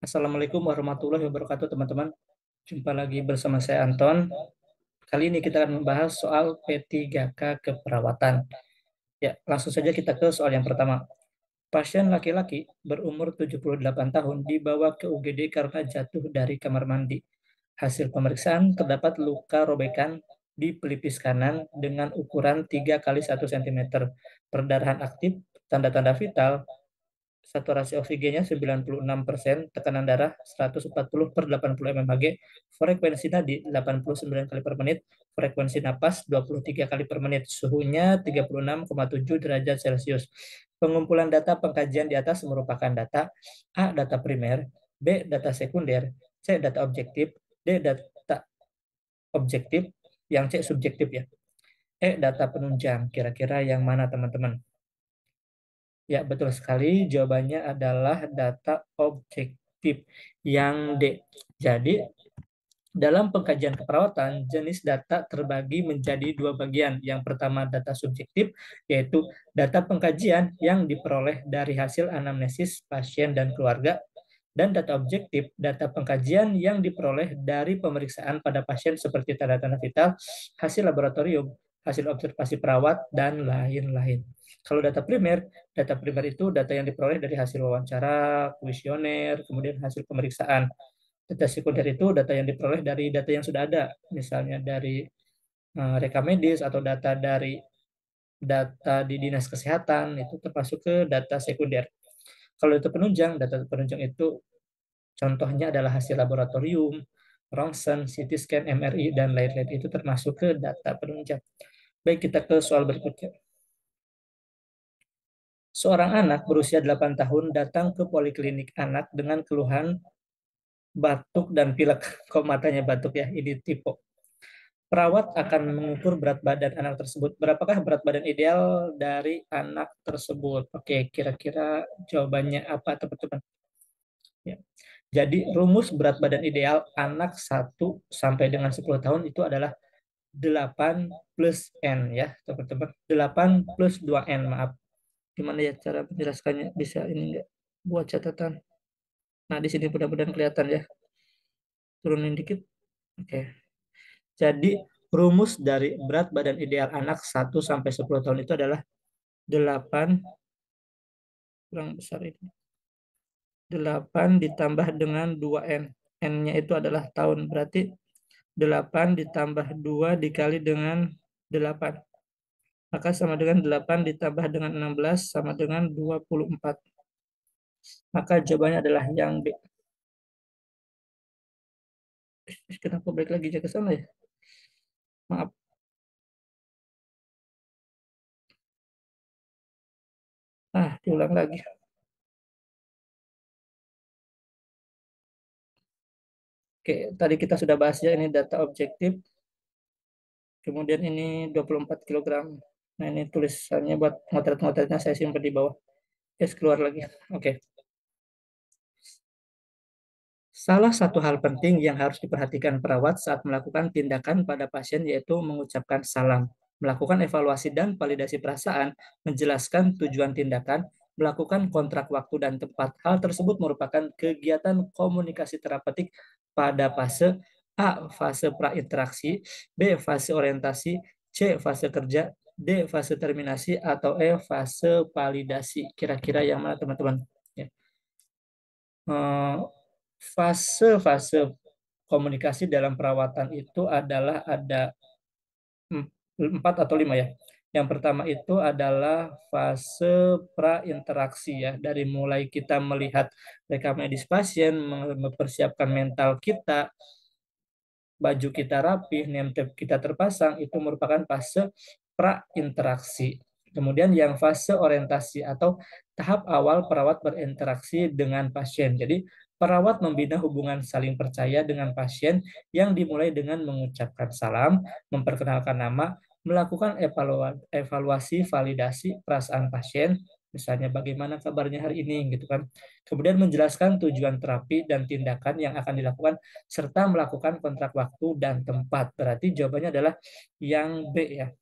Assalamualaikum warahmatullahi wabarakatuh, teman-teman. Jumpa lagi bersama saya Anton. Kali ini kita akan membahas soal P3K keperawatan. Ya, langsung saja kita ke soal yang pertama. Pasien laki-laki berumur 78 tahun dibawa ke UGD karena jatuh dari kamar mandi. Hasil pemeriksaan terdapat luka robekan di pelipis kanan dengan ukuran 3 kali 1 cm. Perdarahan aktif, tanda-tanda vital, saturasi oksigennya 96%, tekanan darah 140/80 mmHg, frekuensi nadi 89 kali per menit, frekuensi napas 23 kali per menit, suhunya 36,7 derajat Celcius. Pengumpulan data pengkajian di atas merupakan data A. Data primer, B. Data sekunder, C. Data objektif, D. Data objektif, yang C subjektif ya. E. Data penunjang. Kira-kira yang mana teman-teman? Ya, betul sekali. Jawabannya adalah data objektif yang D. Jadi, dalam pengkajian keperawatan, jenis data terbagi menjadi dua bagian. Yang pertama, data subjektif, yaitu data pengkajian yang diperoleh dari hasil anamnesis pasien dan keluarga, dan data objektif, data pengkajian yang diperoleh dari pemeriksaan pada pasien seperti tanda-tanda vital, hasil laboratorium, hasil observasi perawat, dan lain-lain. Kalau data primer itu data yang diperoleh dari hasil wawancara, kuesioner, kemudian hasil pemeriksaan. Data sekunder itu data yang diperoleh dari data yang sudah ada, misalnya dari rekam medis atau data di dinas kesehatan, itu termasuk ke data sekunder. Kalau data penunjang itu contohnya adalah hasil laboratorium, ronsen, CT scan, MRI, dan lain-lain. Itu termasuk ke data penunjang. Baik, kita ke soal berikutnya. Seorang anak berusia 8 tahun datang ke poliklinik anak dengan keluhan batuk dan pilek. Kok matanya batuk ya? Ini tipe. Perawat akan mengukur berat badan anak tersebut. Berapakah berat badan ideal dari anak tersebut? Oke, kira-kira jawabannya apa, teman-teman? Ya. Jadi rumus berat badan ideal anak 1 sampai dengan 10 tahun itu adalah 8 plus N ya, teman-teman. 8 plus 2N, maaf. Gimana ya cara menjelaskannya? Bisa ini enggak? Buat catatan. Nah, di sini mudah-mudahan kelihatan ya. Turunin dikit. Oke. Jadi rumus dari berat badan ideal anak 1 sampai 10 tahun itu adalah 8 kurang besar ini. 8 ditambah dengan 2N. N-nya itu adalah tahun. Berarti 8 ditambah 2 dikali dengan 8. Maka sama dengan 8 ditambah dengan 16 sama dengan 24. Maka jawabannya adalah yang B. Kenapa balik lagi ke sana ya? Maaf. Diulang lagi. Oke, tadi kita sudah bahas ya, ini data objektif. Kemudian ini 24 kilogram. Nah, ini tulisannya buat ngotret-ngotretnya saya simpan di bawah. Yes, keluar lagi. Oke. Salah satu hal penting yang harus diperhatikan perawat saat melakukan tindakan pada pasien yaitu mengucapkan salam, melakukan evaluasi dan validasi perasaan, menjelaskan tujuan tindakan, melakukan kontrak waktu dan tempat. Hal tersebut merupakan kegiatan komunikasi terapeutik pada fase A. Fase prainteraksi, B. Fase orientasi, C. Fase kerja, D. Fase terminasi, atau E. Fase validasi. Kira-kira yang mana, teman-teman? Ya. Eh, Fase-fase komunikasi dalam perawatan itu adalah ada 4 atau 5 ya. Yang pertama itu adalah fase prainteraksi ya, dari mulai kita melihat rekam medis pasien, mempersiapkan mental kita, baju kita rapi, name tag kita terpasang, itu merupakan fase prainteraksi. Kemudian yang fase orientasi atau tahap awal perawat berinteraksi dengan pasien. Jadi perawat membina hubungan saling percaya dengan pasien yang dimulai dengan mengucapkan salam, memperkenalkan nama, melakukan evaluasi, validasi perasaan pasien, misalnya bagaimana kabarnya hari ini gitu kan. Kemudian menjelaskan tujuan terapi dan tindakan yang akan dilakukan serta melakukan kontrak waktu dan tempat. Berarti jawabannya adalah yang B ya,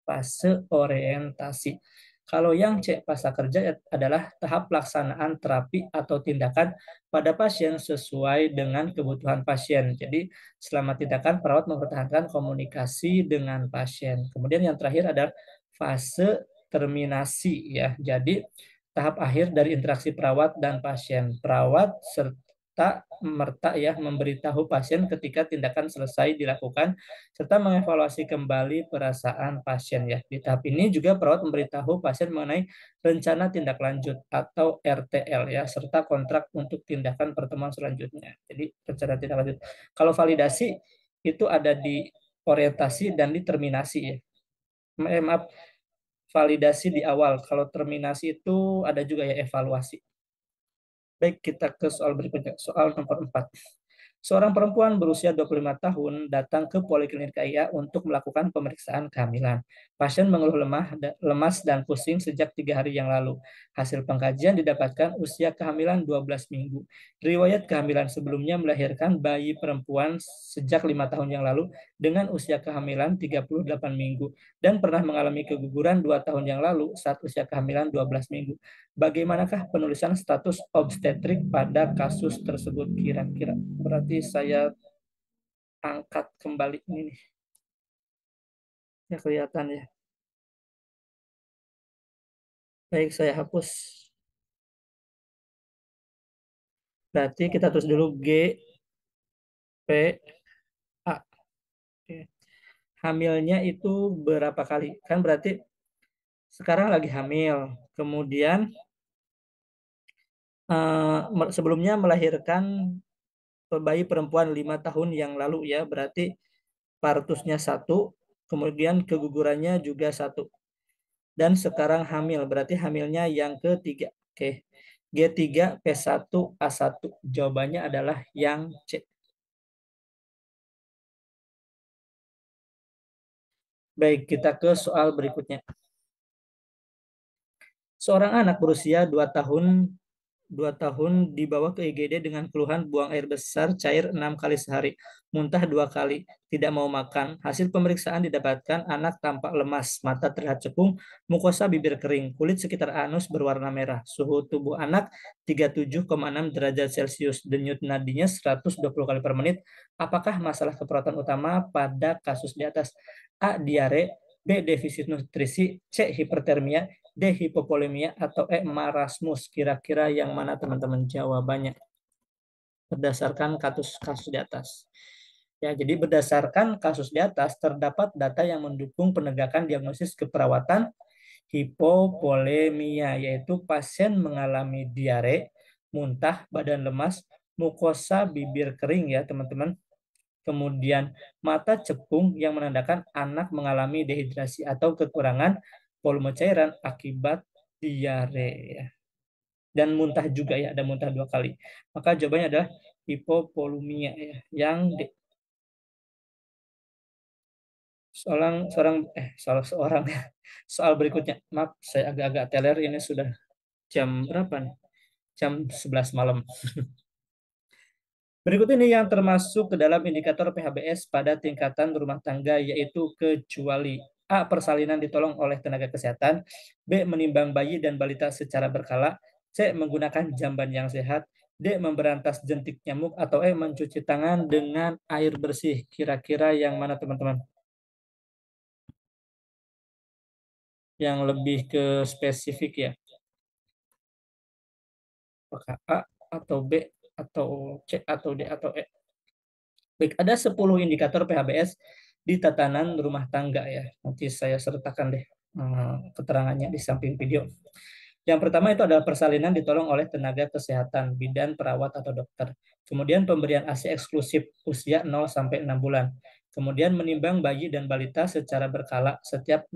fase orientasi. Kalau yang C, pasca kerja adalah tahap pelaksanaan terapi atau tindakan pada pasien sesuai dengan kebutuhan pasien. Jadi selama tindakan, perawat mempertahankan komunikasi dengan pasien. Kemudian yang terakhir adalah fase terminasi ya. Jadi tahap akhir dari interaksi perawat dan pasien. Perawat serta merta ya memberitahu pasien ketika tindakan selesai dilakukan serta mengevaluasi kembali perasaan pasien ya. Di tahap ini juga perawat memberitahu pasien mengenai rencana tindak lanjut atau RTL ya serta kontrak untuk tindakan pertemuan selanjutnya. Jadi rencana tindak lanjut. Kalau validasi itu ada di orientasi dan di terminasi ya. Maaf, validasi di awal. Kalau terminasi itu ada juga ya evaluasi. Baik, kita ke soal berikutnya. Soal nomor 4. Seorang perempuan berusia 25 tahun datang ke Poliklinik KIA untuk melakukan pemeriksaan kehamilan. Pasien mengeluh lemas dan pusing sejak 3 hari yang lalu. Hasil pengkajian didapatkan usia kehamilan 12 minggu. Riwayat kehamilan sebelumnya melahirkan bayi perempuan sejak 5 tahun yang lalu dengan usia kehamilan 38 minggu dan pernah mengalami keguguran 2 tahun yang lalu saat usia kehamilan 12 minggu. Bagaimanakah penulisan status obstetrik pada kasus tersebut kira-kira? Berarti saya angkat kembali ini nih. Ya kelihatan ya. Baik, saya hapus. Berarti kita tulis dulu G, P, A. Oke. Hamilnya itu berapa kali? Kan berarti sekarang lagi hamil. Kemudian sebelumnya melahirkan bayi perempuan 5 tahun yang lalu ya. Berarti partusnya 1, kemudian kegugurannya juga 1. Dan sekarang hamil, berarti hamilnya yang ketiga. Oke. G3 P1 A1. Jawabannya adalah yang C. Baik, kita ke soal berikutnya. Seorang anak berusia 2 tahun dibawa ke IGD dengan keluhan buang air besar cair 6 kali sehari, muntah 2 kali, tidak mau makan. Hasil pemeriksaan didapatkan anak tampak lemas, mata terlihat cekung, mukosa bibir kering, kulit sekitar anus berwarna merah. Suhu tubuh anak 37,6 derajat Celcius, denyut nadinya 120 kali per menit. Apakah masalah keperawatan utama pada kasus di atas? A. Diare, B. Defisit nutrisi, C. Hipertermia, D. Hipovolemia, atau E. Marasmus. Kira-kira yang mana teman-teman jawabannya berdasarkan kasus di atas? Ya, jadi berdasarkan kasus di atas terdapat data yang mendukung penegakan diagnosis keperawatan hipovolemia, yaitu pasien mengalami diare, muntah, badan lemas, mukosa bibir kering ya teman-teman. Kemudian mata cekung yang menandakan anak mengalami dehidrasi atau kekurangan volume cairan akibat diare ya. Dan muntah juga ya, ada muntah 2 kali. Maka jawabannya adalah hipovolumia ya. Yang D. Seorang soal berikutnya. Maaf, saya agak-agak teler, ini sudah jam berapa nih? Jam 11 malam. Berikut ini yang termasuk ke dalam indikator PHBS pada tingkatan rumah tangga, yaitu kecuali A. Persalinan ditolong oleh tenaga kesehatan, B. Menimbang bayi dan balita secara berkala, C. Menggunakan jamban yang sehat, D. Memberantas jentik nyamuk, atau E. Mencuci tangan dengan air bersih. Kira-kira yang mana teman-teman? Yang lebih ke spesifik ya. Apakah A atau B atau C atau D atau E? Baik, ada 10 indikator PHBS di tatanan rumah tangga ya. Nanti saya sertakan deh keterangannya di samping video. Yang pertama itu adalah persalinan ditolong oleh tenaga kesehatan, bidan, perawat, atau dokter. Kemudian pemberian ASI eksklusif usia 0 sampai 6 bulan. Kemudian menimbang bayi dan balita secara berkala setiap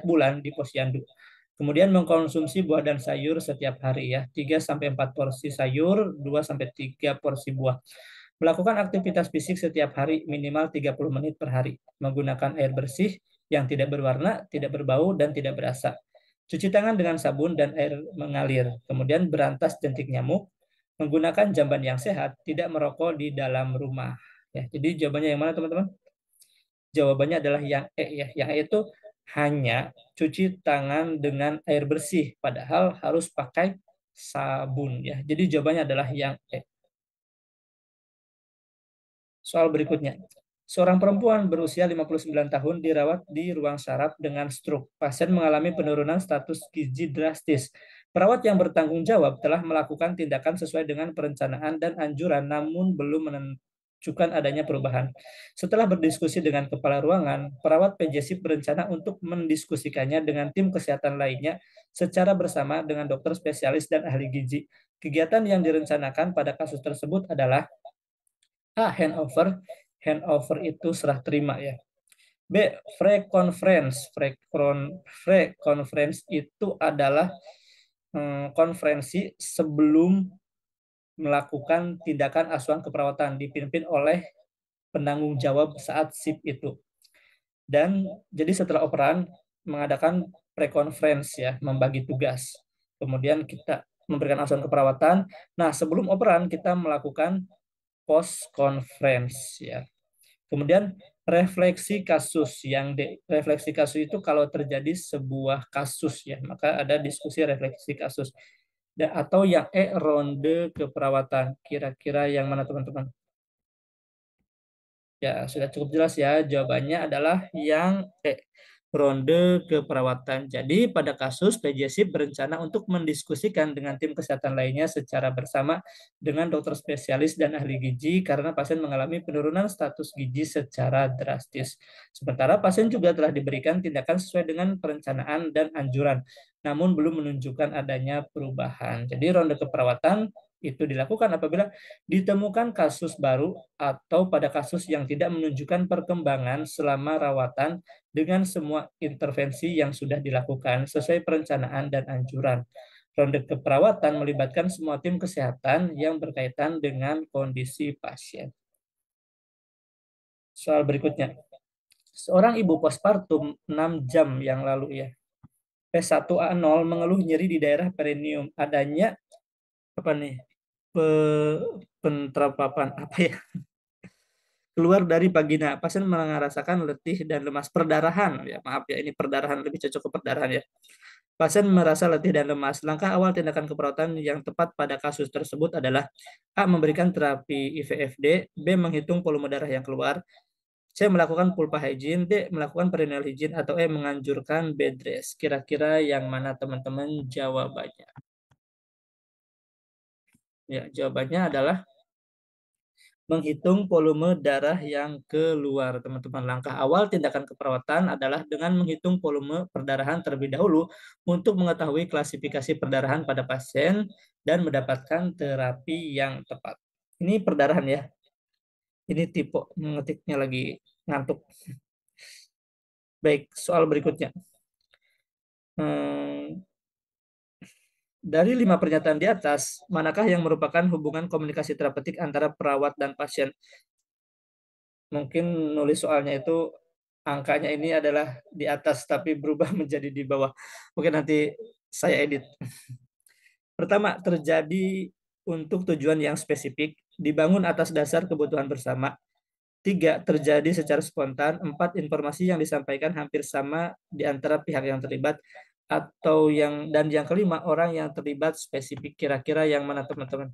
bulan di posyandu. Kemudian mengkonsumsi buah dan sayur setiap hari ya, 3 sampai 4 porsi sayur, 2 sampai 3 porsi buah. Melakukan aktivitas fisik setiap hari minimal 30 menit per hari. Menggunakan air bersih yang tidak berwarna, tidak berbau, dan tidak berasa. Cuci tangan dengan sabun dan air mengalir. Kemudian berantas jentik nyamuk. Menggunakan jamban yang sehat, tidak merokok di dalam rumah. Ya, jadi jawabannya yang mana teman-teman? Jawabannya adalah yang E ya. Yang E itu hanya cuci tangan dengan air bersih, padahal harus pakai sabun ya. Jadi jawabannya adalah yang E. Soal berikutnya. Seorang perempuan berusia 59 tahun dirawat di ruang saraf dengan stroke. Pasien mengalami penurunan status gizi drastis. Perawat yang bertanggung jawab telah melakukan tindakan sesuai dengan perencanaan dan anjuran, namun belum menunjukkan adanya perubahan. Setelah berdiskusi dengan kepala ruangan, perawat PJSIP berencana untuk mendiskusikannya dengan tim kesehatan lainnya secara bersama dengan dokter spesialis dan ahli gizi. Kegiatan yang direncanakan pada kasus tersebut adalah A. Handover. Handover itu serah terima ya. B. Pre-conference. Pre-conference itu adalah konferensi sebelum melakukan tindakan asuhan keperawatan dipimpin oleh penanggung jawab saat SIP itu. Dan jadi setelah operan mengadakan pre-conference ya, membagi tugas. Kemudian kita memberikan asuhan keperawatan. Nah, sebelum operan kita melakukan post conference ya. Kemudian refleksi kasus refleksi kasus itu kalau terjadi sebuah kasus ya, maka ada diskusi refleksi kasus. Atau yang ronde keperawatan. Kira-kira yang mana teman-teman? Ya, sudah cukup jelas ya. Jawabannya adalah yang ronde keperawatan. Jadi, pada kasus PJSIP berencana untuk mendiskusikan dengan tim kesehatan lainnya secara bersama dengan dokter spesialis dan ahli gizi karena pasien mengalami penurunan status gizi secara drastis. Sementara pasien juga telah diberikan tindakan sesuai dengan perencanaan dan anjuran, namun belum menunjukkan adanya perubahan. Jadi, ronde keperawatan itu dilakukan apabila ditemukan kasus baru atau pada kasus yang tidak menunjukkan perkembangan selama rawatan dengan semua intervensi yang sudah dilakukan sesuai perencanaan dan anjuran. Ronde keperawatan melibatkan semua tim kesehatan yang berkaitan dengan kondisi pasien. Soal berikutnya. Seorang ibu postpartum 6 jam yang lalu ya. P1A0 mengeluh nyeri di daerah perineum. Adanya apa nih? Pentrapapan apa ya? Keluar dari vagina. Pasien merasakan letih dan lemas perdarahan. Ya, maaf ya, ini perdarahan lebih cocok ke perdarahan ya. Pasien merasa letih dan lemas. Langkah awal tindakan keperawatan yang tepat pada kasus tersebut adalah A. Memberikan terapi IVFD, B. Menghitung volume darah yang keluar, C. Melakukan pulpa hygiene, D. Melakukan perineal hygiene, atau E. Menganjurkan bed rest. Kira-kira yang mana teman-teman jawabannya? Ya, jawabannya adalah menghitung volume darah yang keluar, teman-teman. Langkah awal tindakan keperawatan adalah dengan menghitung volume perdarahan terlebih dahulu untuk mengetahui klasifikasi perdarahan pada pasien dan mendapatkan terapi yang tepat. Ini perdarahan ya. Ini tipe mengetiknya lagi ngantuk. Baik, soal berikutnya. Dari 5 pernyataan di atas, manakah yang merupakan hubungan komunikasi terapeutik antara perawat dan pasien? Mungkin nulis soalnya itu angkanya ini adalah di atas tapi berubah menjadi di bawah. Mungkin nanti saya edit. Pertama, terjadi untuk tujuan yang spesifik, dibangun atas dasar kebutuhan bersama. 3, terjadi secara spontan. 4, informasi yang disampaikan hampir sama di antara pihak yang terlibat. Dan yang kelima, orang yang terlibat spesifik. Kira-kira yang mana teman-teman?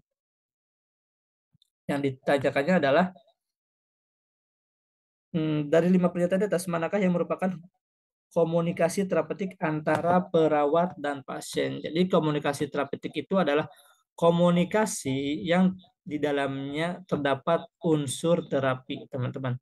Yang ditanyakannya adalah dari 5 pernyataan di atas, manakah yang merupakan komunikasi terapeutik antara perawat dan pasien. Jadi komunikasi terapeutik itu adalah komunikasi yang di dalamnya terdapat unsur terapi, teman-teman.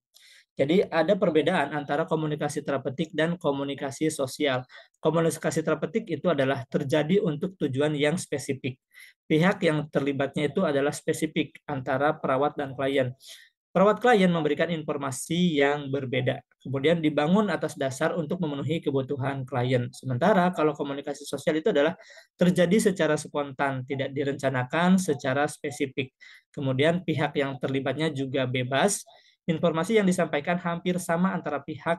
Jadi ada perbedaan antara komunikasi terapeutik dan komunikasi sosial. Komunikasi terapeutik itu adalah terjadi untuk tujuan yang spesifik. Pihak yang terlibatnya itu adalah spesifik antara perawat dan klien. Perawat klien memberikan informasi yang berbeda, kemudian dibangun atas dasar untuk memenuhi kebutuhan klien. Sementara kalau komunikasi sosial itu adalah terjadi secara spontan, tidak direncanakan secara spesifik. Kemudian pihak yang terlibatnya juga bebas, informasi yang disampaikan hampir sama antara pihak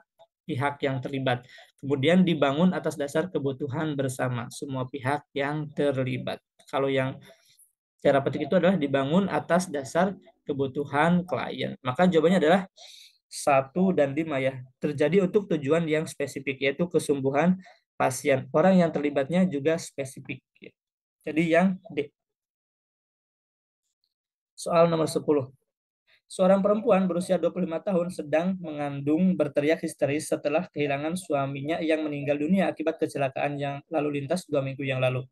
yang terlibat. Kemudian dibangun atas dasar kebutuhan bersama semua pihak yang terlibat. Kalau yang terapeutik itu adalah dibangun atas dasar kebutuhan klien. Maka jawabannya adalah 1 dan 5 ya. Terjadi untuk tujuan yang spesifik, yaitu kesembuhan pasien. Orang yang terlibatnya juga spesifik. Jadi yang D. Soal nomor 10. Seorang perempuan berusia 25 tahun sedang mengandung berteriak histeris setelah kehilangan suaminya yang meninggal dunia akibat kecelakaan yang lalu lintas 2 minggu yang lalu.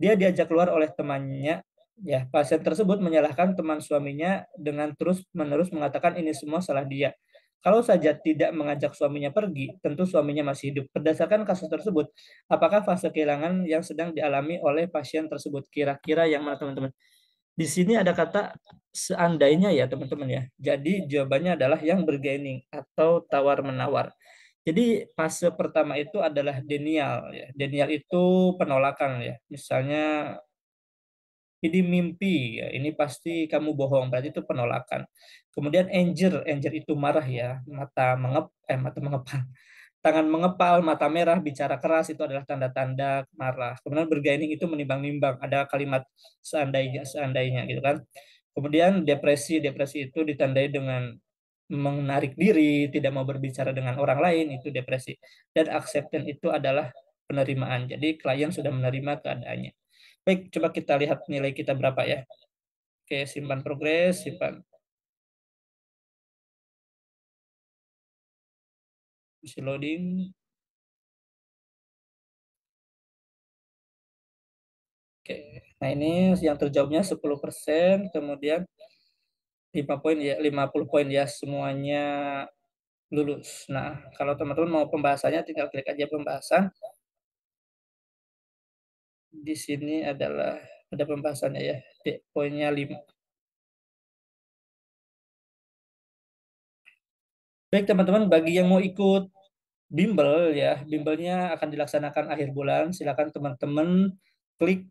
Dia diajak keluar oleh temannya. Ya, pasien tersebut menyalahkan teman suaminya dengan terus-menerus mengatakan ini semua salah dia. Kalau saja tidak mengajak suaminya pergi, tentu suaminya masih hidup. Berdasarkan kasus tersebut, apakah fase kehilangan yang sedang dialami oleh pasien tersebut? Kira-kira yang mana, teman-teman? Di sini ada kata seandainya ya, teman-teman ya. Jadi jawabannya adalah yang bargaining atau tawar-menawar. Jadi fase pertama itu adalah denial ya. Denial itu penolakan ya. Misalnya ini mimpi ya, ini pasti kamu bohong, berarti itu penolakan. Kemudian anger, anger itu marah ya, mata mengepal, tangan mengepal, mata merah, bicara keras itu adalah tanda-tanda marah. Kemudian bergaining itu menimbang-nimbang, ada kalimat seandainya seandainya gitu kan. Kemudian depresi, depresi itu ditandai dengan menarik diri, tidak mau berbicara dengan orang lain, itu depresi. Dan acceptance itu adalah penerimaan. Jadi klien sudah menerima keadaannya. Baik, coba kita lihat nilai kita berapa ya. Oke, simpan progres, simpan isi loading. Oke, nah ini yang terjawabnya 10%, kemudian 5 poin ya, 50 poin ya, semuanya lulus. Nah, kalau teman-teman mau pembahasannya tinggal klik aja pembahasan. Di sini adalah ada pembahasannya ya. Poinnya 5. Baik teman-teman, bagi yang mau ikut bimbel ya, bimbelnya akan dilaksanakan akhir bulan. Silakan teman-teman klik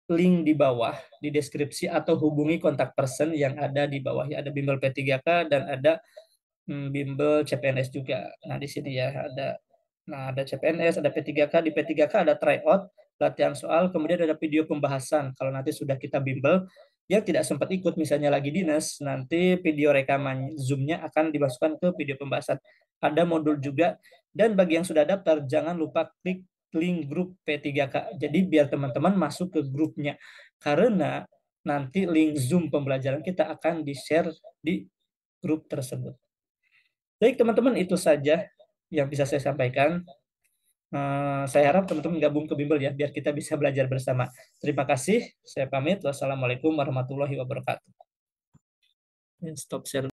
link di bawah di deskripsi atau hubungi kontak person yang ada di bawah ya. Ada bimbel P3K dan ada bimbel CPNS juga. Nah, di sini ya ada CPNS, ada P3K. Di P3K ada tryout, latihan soal, kemudian ada video pembahasan. Kalau nanti sudah kita bimbel, yang tidak sempat ikut misalnya lagi dinas, nanti video rekaman Zoom-nya akan dimasukkan ke video pembahasan. Ada modul juga, dan bagi yang sudah daftar, jangan lupa klik link grup P3K. Jadi biar teman-teman masuk ke grupnya. Karena nanti link Zoom pembelajaran kita akan di-share di grup tersebut. Baik teman-teman, itu saja yang bisa saya sampaikan. Saya harap teman-teman gabung ke Bimbel ya, biar kita bisa belajar bersama. Terima kasih, saya pamit. Wassalamualaikum warahmatullahi wabarakatuh. Stop share.